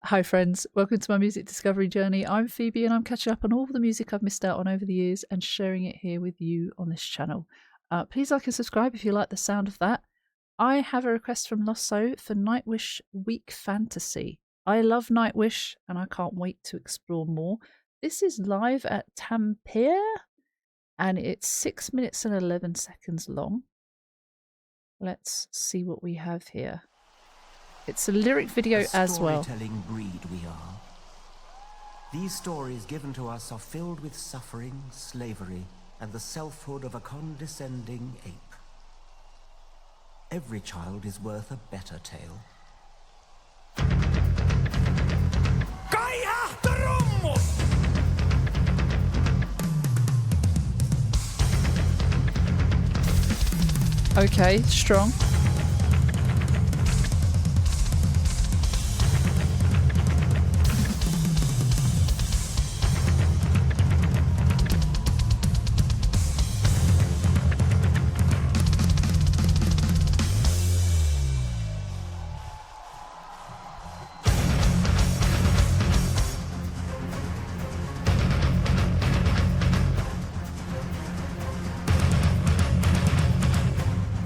Hi friends, welcome to my music discovery journey. I'm Phoebe and I'm catching up on all the music I've missed out on over the years and sharing it here with you on this channel. Please like and subscribe if you like the sound of that. I have a request from Losso for Nightwish Week Fantasy. I love Nightwish and I can't wait to explore more. This is live at Tampere and it's 6 minutes and 11 seconds long. Let's see what we have here. It's a lyric video as well. Storytelling breed we are. These stories given to us are filled with suffering, slavery, and the selfhood of a condescending ape. Every child is worth a better tale. Okay, strong.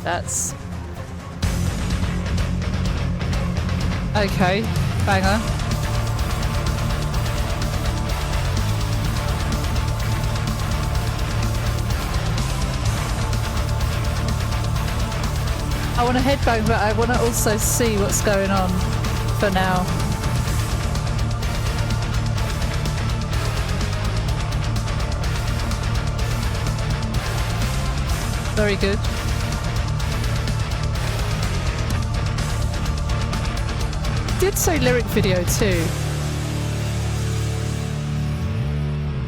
That's okay, banger. I want to headbang, but I want to also see what's going on for now. Very good. Did say lyric video too.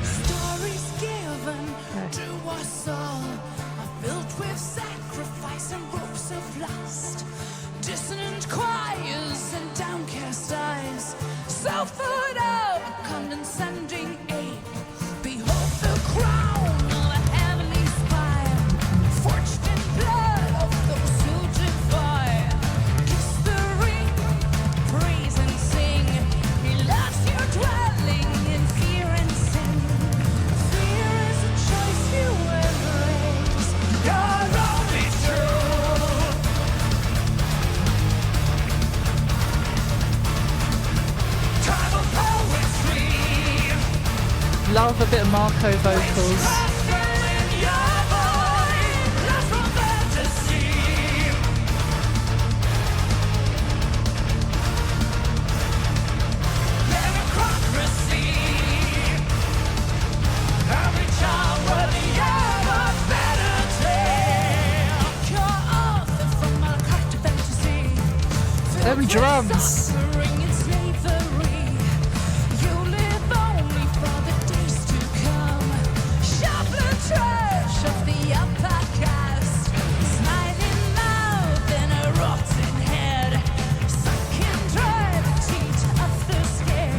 Stories given to us all are filled with sacrifice and ropes of lust, dissonant choirs and downcast eyes, selfhood of a condescending ape. Behold the crown of a heavenly spire, forged in blood of those who defy. Kiss the ring. Praise and sing. He loves your dwelling in fear and sin. Fear is a choice you embrace. You're only true. Tribal poetry. Love a bit of Marco vocals. Them drums.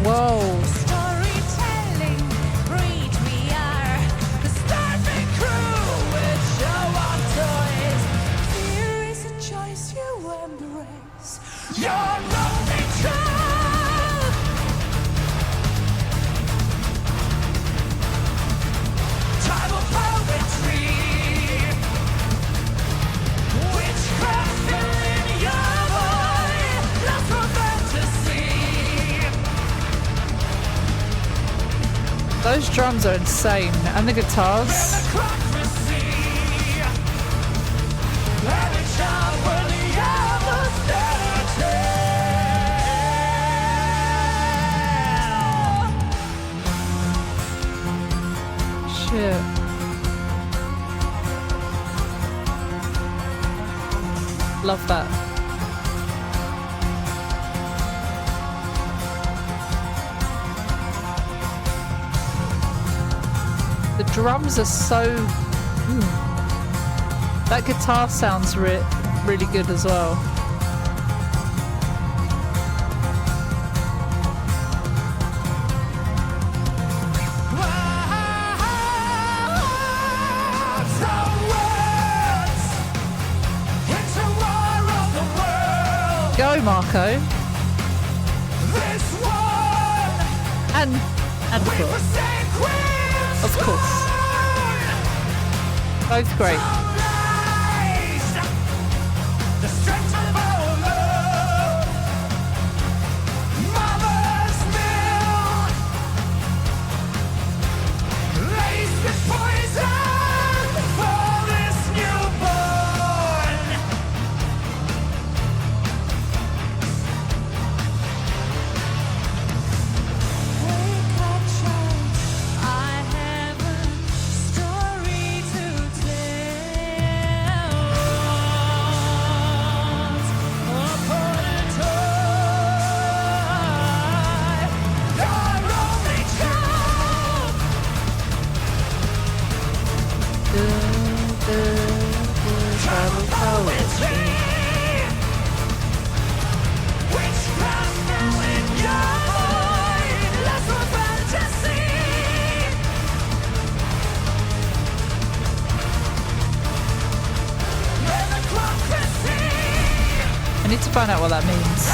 Whoa. Storytelling breed we are. The starving crew with show off toys. Fear is a choice you embrace. You're only true. Tribal poetry. Witchcraft filling your void. Lust for fantasy. Those drums are insane, and the guitars. Shit. Love that. The drums are so... That guitar sounds really good as well. Go, Marco. This war and of course. Both great. The strength of our love, mother's milk, laced with poison for this newborn. Wake up, child, I have a story to tell. I need to find out what that means.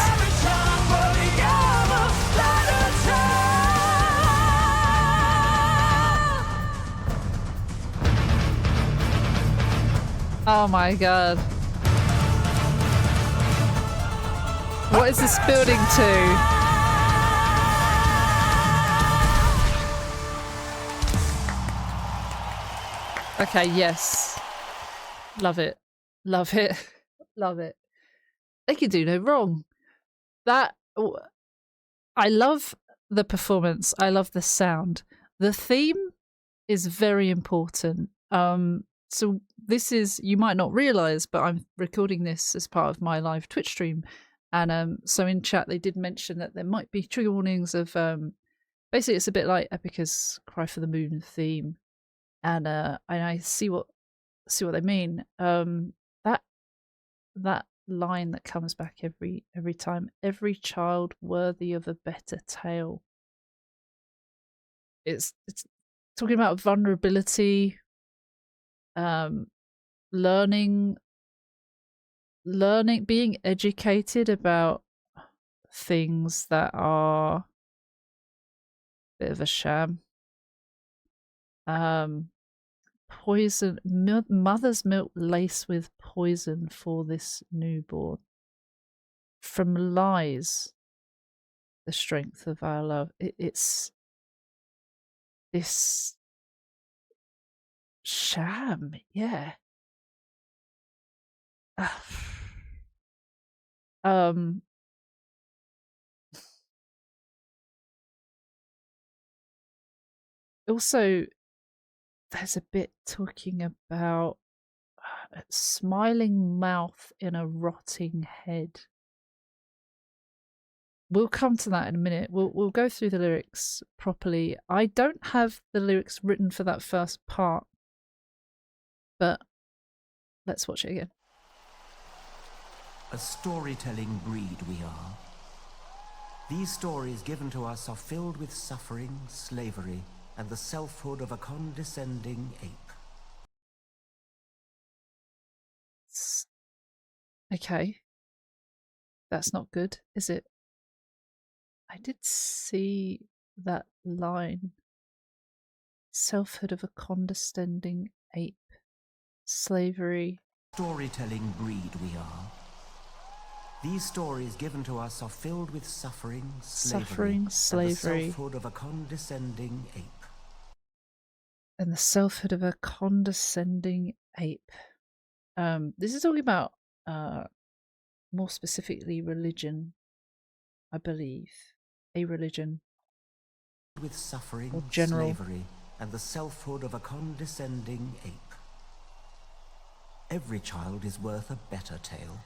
Oh my god. What is this building to? Okay, yes. Love it. Love it. Love it. They can do no wrong. That I love the performance. I love the sound. The theme is very important. So this is, you might not realize, but I'm recording this as part of my live Twitch stream. And so in chat, they did mention that there might be trigger warnings of, basically it's a bit like Epica's Cry for the Moon theme. And I see what they mean. That line that comes back every time, every child worthy of a better tale. It's talking about vulnerability, learning, being educated about things that are a bit of a sham. Poison, mother's milk laced with poison for this newborn. From lies, the strength of our love. It's this sham, yeah. Also, there's a bit talking about a smiling mouth in a rotting head. We'll come to that in a minute. We'll go through the lyrics properly. I don't have the lyrics written for that first part, but let's watch it again. A storytelling breed we are. These stories given to us are filled with suffering, slavery, and the selfhood of a condescending ape. Okay. That's not good, is it? I did see that line. Selfhood of a condescending ape. Slavery. Storytelling breed we are. These stories given to us are filled with suffering, slavery, and the selfhood of a condescending ape. And the selfhood of a condescending ape. This is talking about, more specifically, religion, I believe. A religion. With suffering, or general. Slavery, and the selfhood of a condescending ape. Every child is worth a better tale.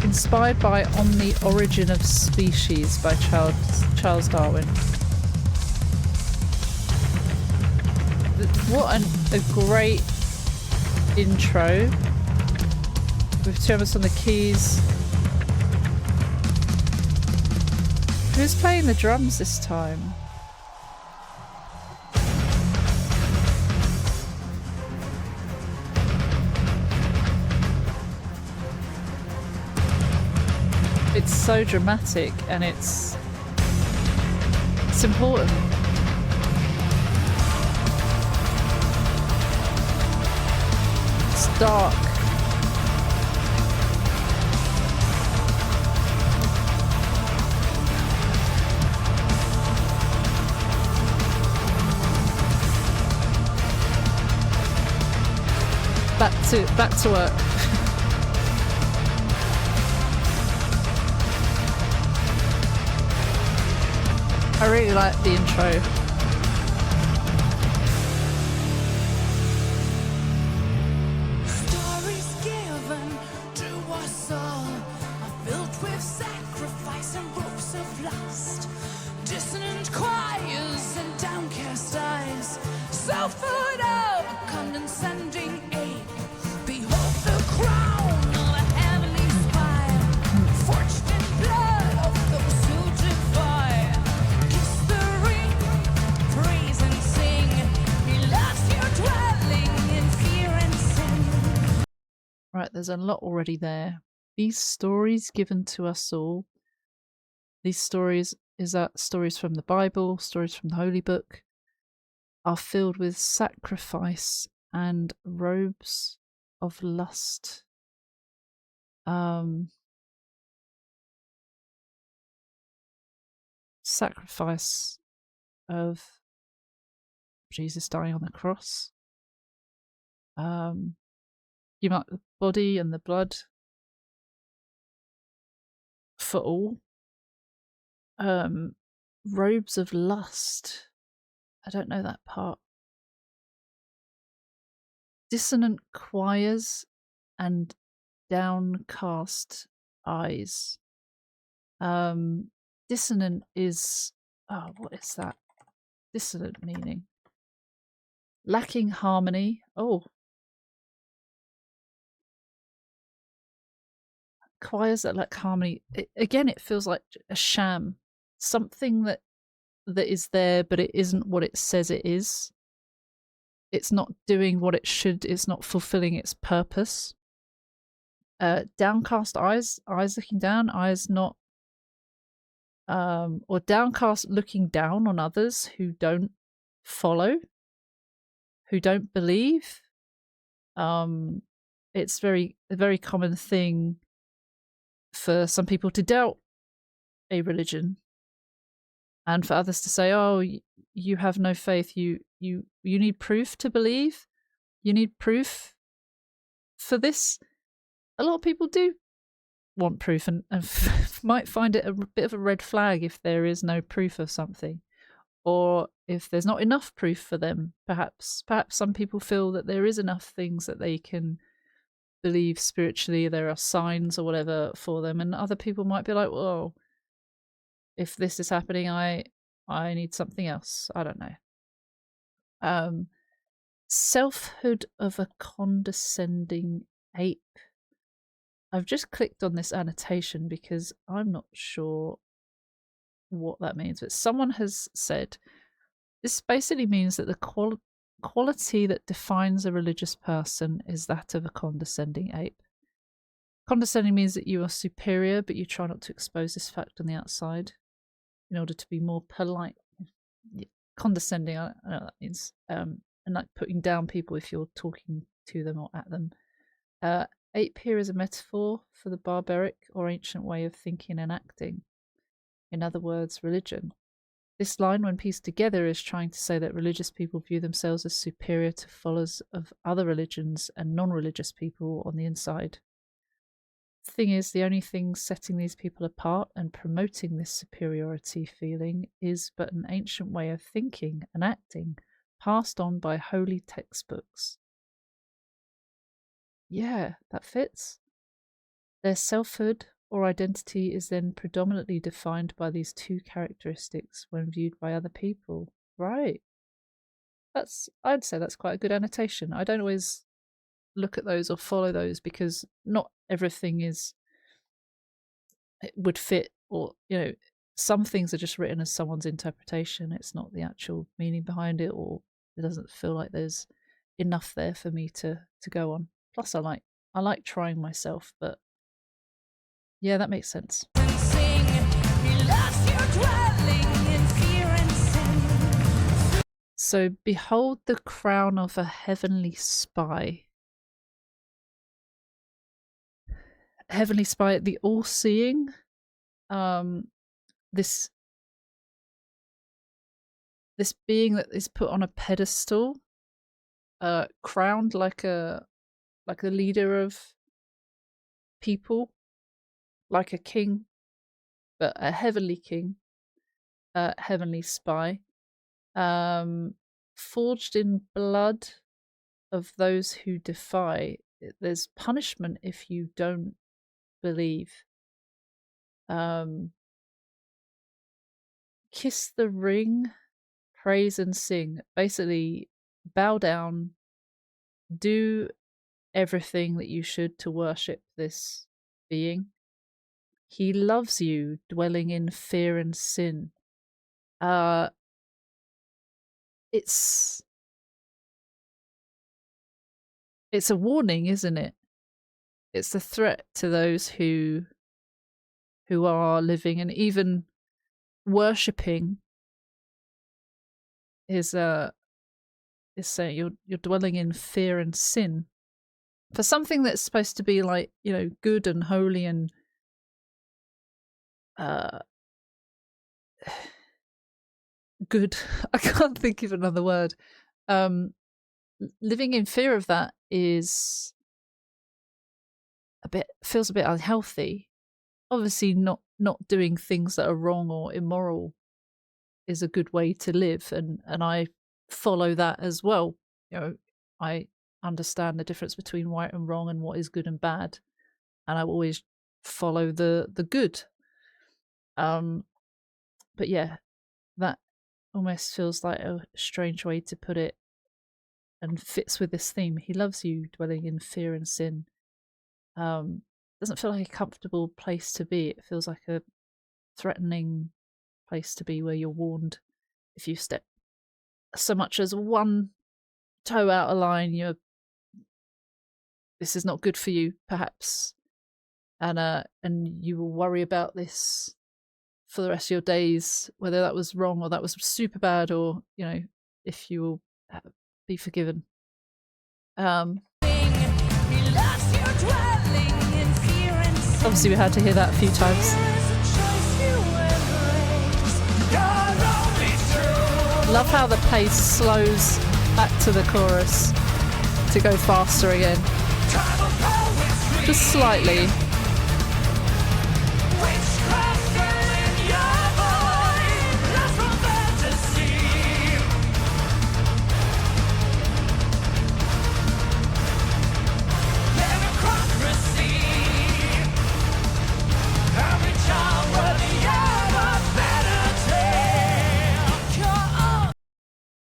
Inspired by On the Origin of Species by Charles Darwin. What a great intro. With Thomas on the keys. Who's playing the drums this time? It's so dramatic, and it's important. It's dark. Back to work. I really like the intro. Stories given to us all are filled with sacrifice and ropes of lust. Dissonant choirs and downcast eyes, selfhood of a condescending ape. Behold the crown of a heavenly spire, forged in blood of those who defy. Kiss the ring, praise and sing. He loves your dwelling in fear and sin. Right, there's a lot already there. These stories given to us all. These stories, is that stories from the Bible, stories from the Holy Book, are filled with sacrifice and robes of lust. Sacrifice of Jesus dying on the cross. Give up the body and the blood for all. Robes of lust. I don't know that part. Dissonant choirs and downcast eyes. Dissonant is, what is that? Dissonant meaning. Lacking harmony. Oh. Choirs that lack harmony. Again, it feels like a sham. Something that is there, but it isn't what it says it is. It's not doing what it should. It's not fulfilling its purpose. Downcast eyes looking down, eyes not, or downcast looking down on others who don't follow, who don't believe. It's a very common thing for some people to doubt a religion, and for others to say, "Oh, you have no faith. You need proof to believe. You need proof for this." A lot of people do want proof, and might find it a bit of a red flag if there is no proof of something, or if there's not enough proof for them. Perhaps some people feel that there is enough things that they can believe spiritually, there are signs or whatever for them, and other people might be like, "Whoa, if this is happening, I need something else." I don't know. Selfhood of a condescending ape. I've just clicked on this annotation because I'm not sure what that means, but someone has said this basically means that the quality that defines a religious person is that of a condescending ape. Condescending means that you are superior, but you try not to expose this fact on the outside in order to be more polite. Condescending, I know what that means. And like putting down people if you're talking to them or at them. Ape here is a metaphor for the barbaric or ancient way of thinking and acting. In other words, religion. This line, when pieced together, is trying to say that religious people view themselves as superior to followers of other religions and non-religious people on the inside. The thing is, the only thing setting these people apart and promoting this superiority feeling is but an ancient way of thinking and acting passed on by holy textbooks. Yeah, that fits. Their selfhood or identity is then predominantly defined by these two characteristics when viewed by other people. Right. I'd say that's quite a good annotation. I don't always look at those or follow those because not everything would fit, or some things are just written as someone's interpretation. It's not the actual meaning behind it, or it doesn't feel like there's enough there for me to go on. Plus, I like trying myself, but yeah, that makes sense. loves your dwelling in fear and sin. So, behold the crown of a heavenly spy. Heavenly spy, the all-seeing. This being that is put on a pedestal, crowned like a leader of people, like a king, but a heavenly king, heavenly spy, forged in blood of those who defy. There's punishment if you don't believe. Kiss the ring, praise and sing. Basically, bow down, do everything that you should to worship this being. He loves you, dwelling in fear and sin. It's a warning, isn't it? It's a threat to those who are living and even worshipping. Is saying you're dwelling in fear and sin for something that's supposed to be like, you know, good and holy and good. I can't think of another word. Living in fear of that feels a bit unhealthy. Obviously, not doing things that are wrong or immoral is a good way to live, and I follow that as well. You know, I understand the difference between right and wrong and what is good and bad, and I always follow the good. But yeah, that almost feels like a strange way to put it and fits with this theme. He loves you, dwelling in fear and sin. Doesn't feel like a comfortable place to be. It feels like a threatening place to be, where you're warned if you step so much as one toe out of line, this is not good for you, perhaps, and you will worry about this for the rest of your days, whether that was wrong or that was super bad, or, you know, if you will be forgiven. Obviously we had to hear that a few times. Love how the pace slows back to the chorus to go faster again. Just slightly.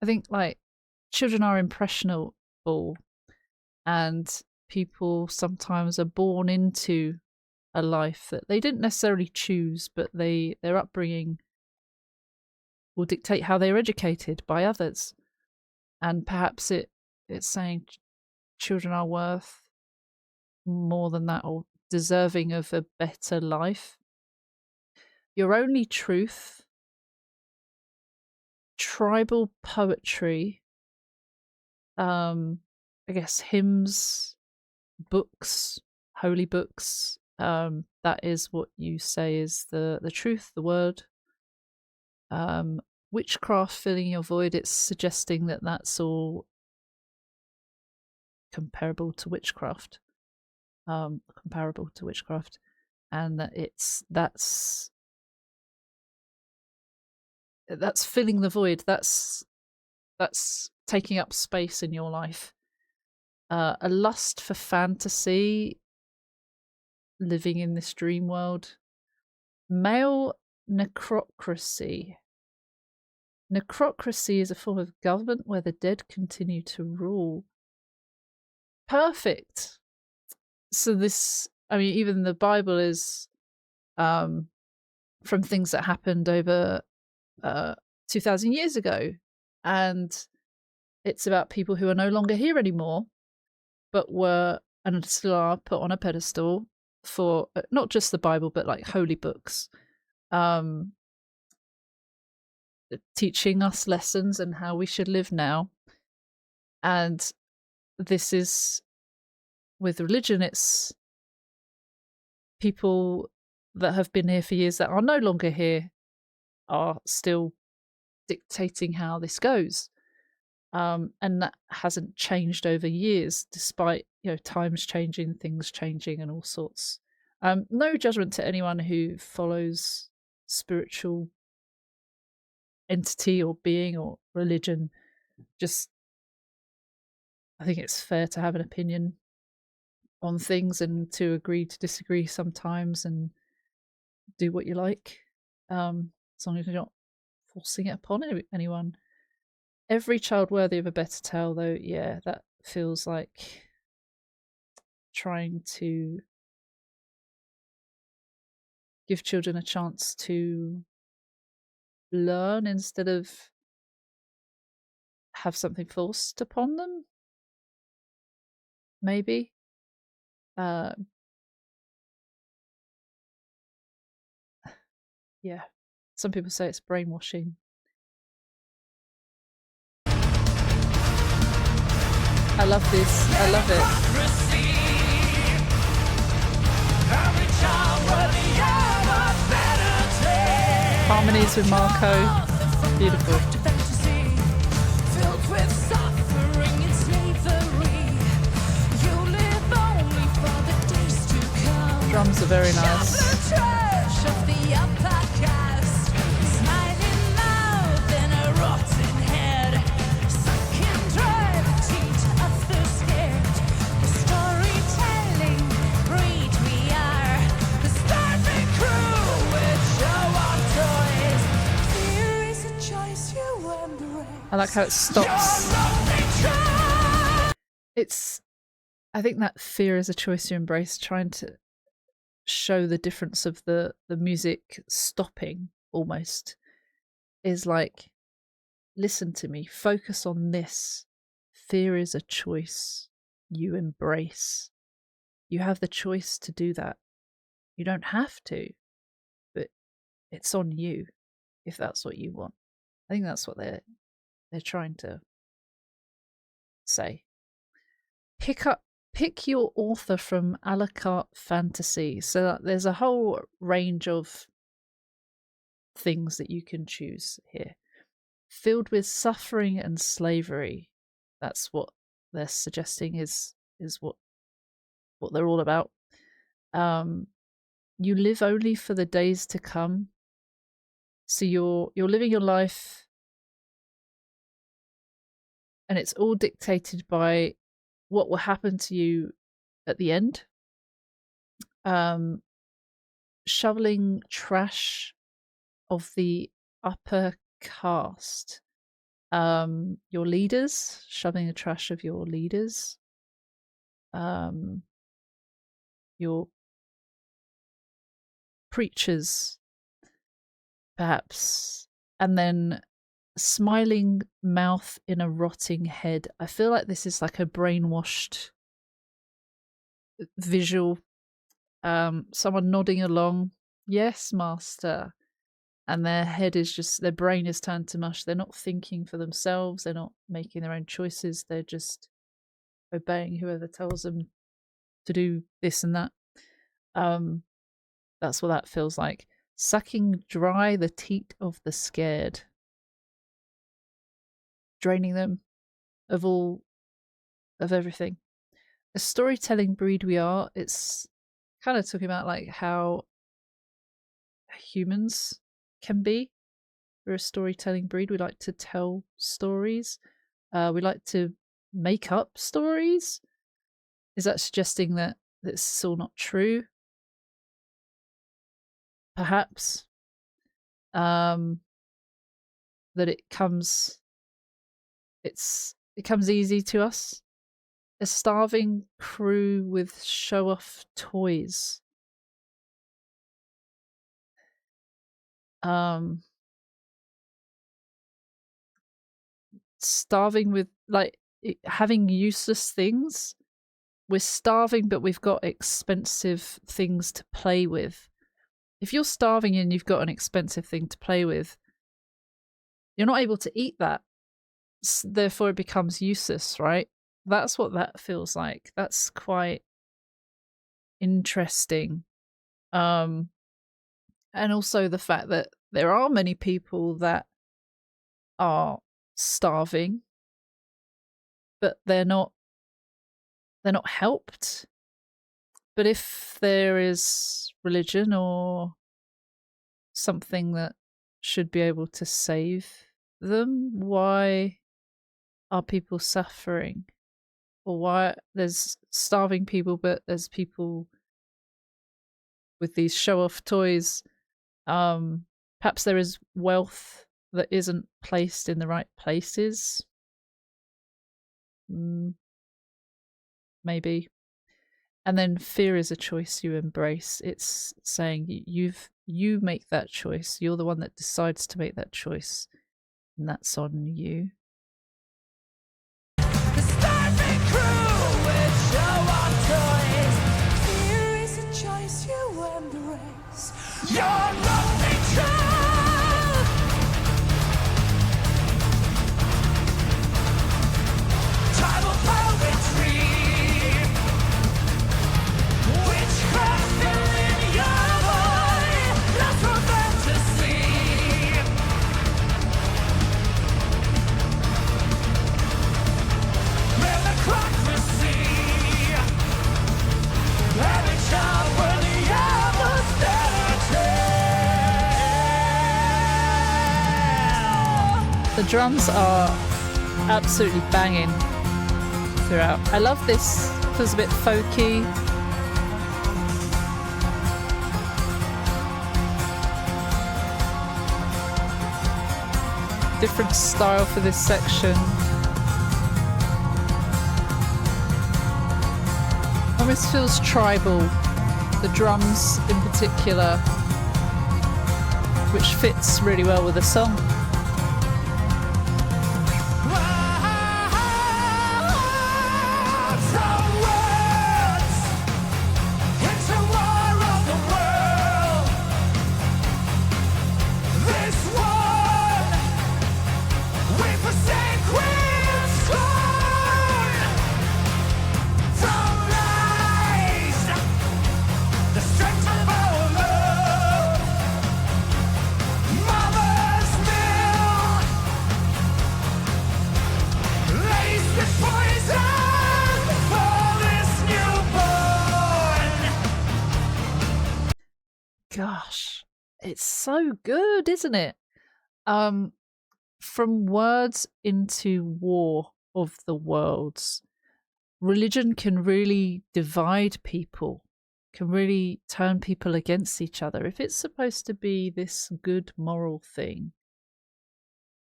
I think, like, children are impressionable, and people sometimes are born into a life that they didn't necessarily choose, but their upbringing will dictate how they're educated by others. And perhaps it's saying children are worth more than that, or deserving of a better life. Your only truth, tribal poetry, I guess hymns, books, holy books, that is what you say is the truth, the word. Witchcraft filling your void, it's suggesting that that's all comparable to witchcraft, and that that's filling the void, that's taking up space in your life. A lust for fantasy, living in this dream world. Male necrocracy. Necrocracy is a form of government where the dead continue to rule. Perfect. So this, I mean, even the Bible is from things that happened over 2,000 years ago, and it's about people who are no longer here anymore, but were and still are put on a pedestal for not just the Bible, but like holy books, teaching us lessons and how we should live now. And this is, with religion, it's people that have been here for years that are no longer here are still dictating how this goes. And that hasn't changed over years, despite, you know, times changing, things changing, and all sorts. No judgment to anyone who follows spiritual entity or being or religion. Just, I think it's fair to have an opinion on things and to agree to disagree sometimes and do what you like, as long as you're not forcing it upon anyone. Every child worthy of a better tale, though, yeah, that feels like trying to give children a chance to learn instead of have something forced upon them. Maybe. Yeah. Some people say it's brainwashing. I love this. I love it. Harmonies with Marco. Beautiful. Drums are very nice. I like how it stops. I think that fear is a choice you embrace, trying to show the difference of the music stopping almost, is like, listen to me, focus on this. Fear is a choice you embrace. You have the choice to do that. You don't have to, but it's on you if that's what you want. I think that's what they're trying to say. Pick your author from a la carte fantasy. So there's a whole range of things that you can choose here, filled with suffering and slavery. That's what they're suggesting is what they're all about. You live only for the days to come. So you're living your life, and it's all dictated by what will happen to you at the end. Shoveling trash of the upper caste. Your leaders, shoveling the trash of your leaders. Your preachers, perhaps. And then smiling mouth in a rotting head. I feel like this is like a brainwashed visual. Someone nodding along, yes, master, and their head is just, their brain is turned to mush. They're not thinking for themselves, they're not making their own choices, they're just obeying whoever tells them to do this and that. That's what that feels like. Sucking dry the teat of the scared, draining them of everything. A storytelling breed we are. It's kind of talking about like how humans can be. We're a storytelling breed. We like to tell stories. We like to make up stories. Is that suggesting that it's all not true? Perhaps. That it comes easy to us. A starving crew with show-off toys. Starving with, like, having useless things. We're starving, but we've got expensive things to play with. If you're starving and you've got an expensive thing to play with, you're not able to eat that, therefore it becomes useless, right? That's what that feels like. That's quite interesting. And also the fact that there are many people that are starving, but they're not helped. But if there is religion or something that should be able to save them, why are people suffering? Or why there's starving people, but there's people with these show-off toys? Perhaps there is wealth that isn't placed in the right places. Maybe. And then fear is a choice you embrace. It's saying you make that choice. You're the one that decides to make that choice, and that's on you. The starving crew with show-off toys. Fear is a choice you embrace. You're lonely child. Tribal poetry. Witchcraft filling your body. Lust for fantasy. Democracy. Every child worthy of austerity. The drums are absolutely banging throughout. I love this. It feels a bit folky. Different style for this section. Almost feels tribal. The drums in particular, which fits really well with the song. Gosh, it's so good, isn't it? From words into war of the worlds. Religion can really divide people, can really turn people against each other. If it's supposed to be this good moral thing,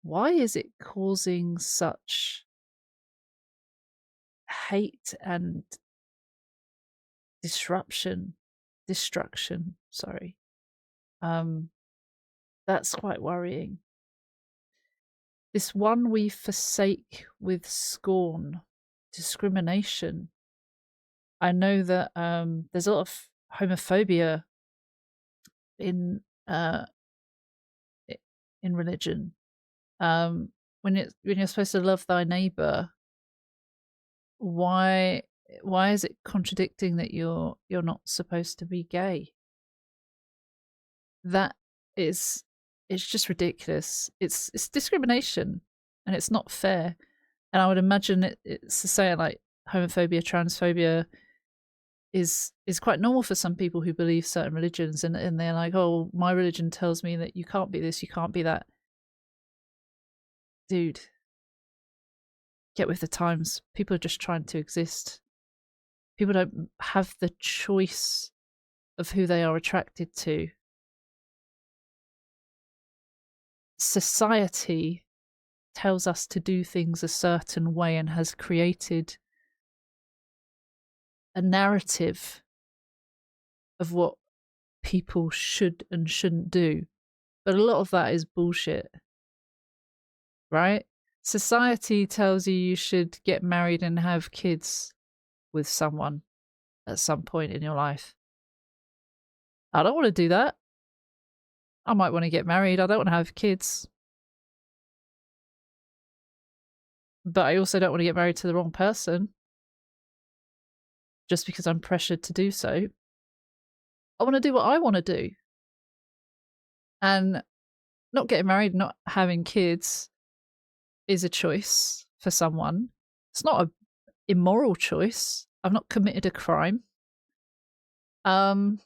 why is it causing such hate and destruction? Sorry. That's quite worrying. This one we forsake with scorn, discrimination. I know that there's a lot of homophobia in religion. When you're supposed to love thy neighbor, why is it contradicting that you're not supposed to be gay? It's just ridiculous. It's discrimination, and it's not fair. And I would imagine it's to say like homophobia, transphobia is quite normal for some people who believe certain religions, and they're like, oh, my religion tells me that you can't be this, you can't be that. Dude, get with the times. People are just trying to exist. People don't have the choice of who they are attracted to. Society tells us to do things a certain way and has created a narrative of what people should and shouldn't do. But a lot of that is bullshit, right? Society tells you should get married and have kids with someone at some point in your life. I don't want to do that. I might want to get married. I don't want to have kids. but I also don't want to get married to the wrong person just because I'm pressured to do so. I want to do what I want to do. And not getting married, not having kids is a choice for someone. It's not an immoral choice. I've not committed a crime. And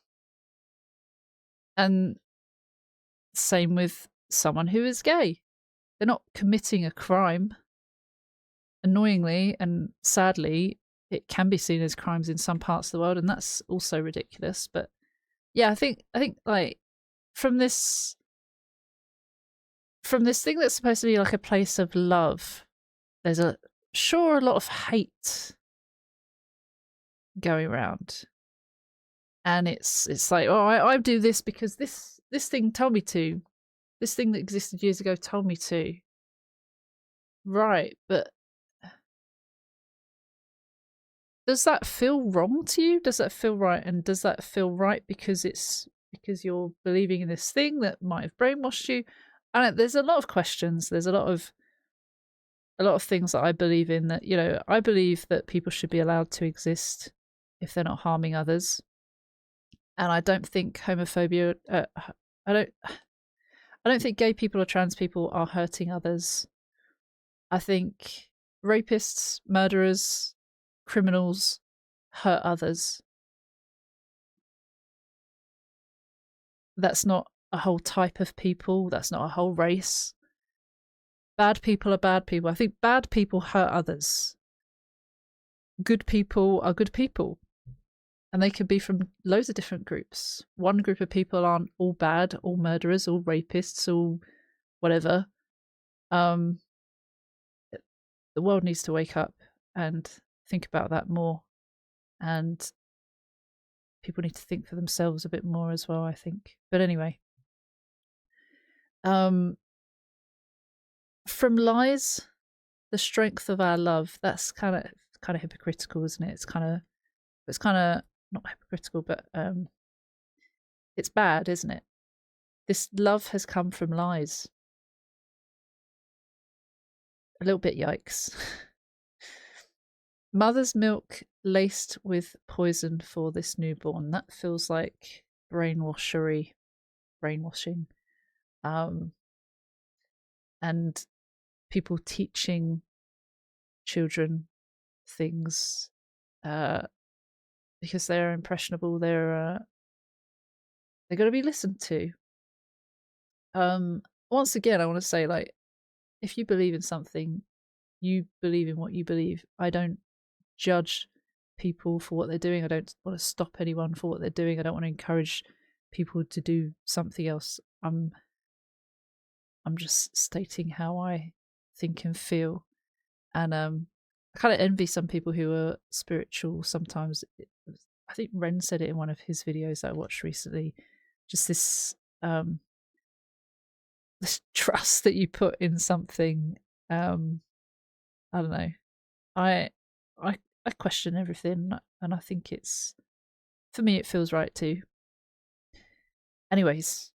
same with someone who is gay. They're not committing a crime. Annoyingly and sadly, it can be seen as crimes in some parts of the world, and that's also ridiculous. But yeah, I think like from this thing that's supposed to be like a place of love, there's a lot of hate going around. And it's like, oh, I do this because this thing told me to. This thing that existed years ago told me to. Right, but does that feel wrong to you? Does that feel right? And does that feel right because you're believing in this thing that might have brainwashed you? And there's a lot of questions. There's a lot of things that I believe in, that, you know, I believe that people should be allowed to exist if they're not harming others. And I don't think homophobia, I don't think gay people or trans people are hurting others. I think rapists, murderers, criminals hurt others. That's not a whole type of people. That's not a whole race. Bad people are bad people. I think bad people hurt others. Good people are good people. And they could be from loads of different groups. One group of people aren't all bad, all murderers, all rapists, all whatever. The world needs to wake up and think about that more. And people need to think for themselves a bit more as well, I think. But anyway. From lies, the strength of our love. That's kind of hypocritical, isn't it? It's kind of not hypocritical, but it's bad, isn't it? This love has come from lies. A little bit yikes. Mother's milk laced with poison for this newborn. That feels like brainwashing. And people teaching children things because they're impressionable, they're going to be listened to. Once again, I want to say, like, if you believe in something, you believe in what you believe. I don't judge people for what they're doing. I don't want to stop anyone for what they're doing. I don't want to encourage people to do something else. I'm just stating how I think and feel. And I kind of envy some people who are spiritual sometimes. I think Ren said it in one of his videos that I watched recently. Just this trust that you put in something. I don't know. I question everything, and I think for me it feels right too. Anyways.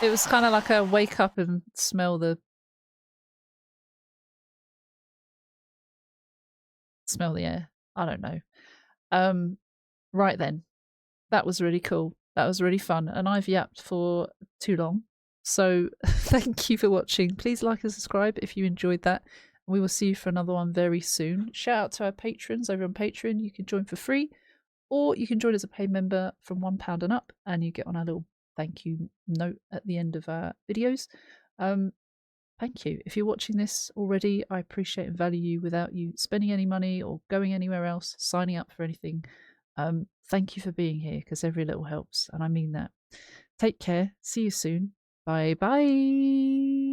It was kind of like a wake up and smell the smell the air. I don't know. Right then, that was really cool. That was really fun, and I've yapped for too long. So thank you for watching. Please like and subscribe if you enjoyed that. We will see you for another one very soon. Shout out to our patrons over on Patreon. You can join for free, or you can join as a paid member from £1 and up, and you get on our little thank you note at the end of our videos. Thank you. If you're watching this already, I appreciate and value you without you spending any money or going anywhere else, signing up for anything. Thank you for being here, because every little helps, and I mean that. Take care. See you soon. Bye bye.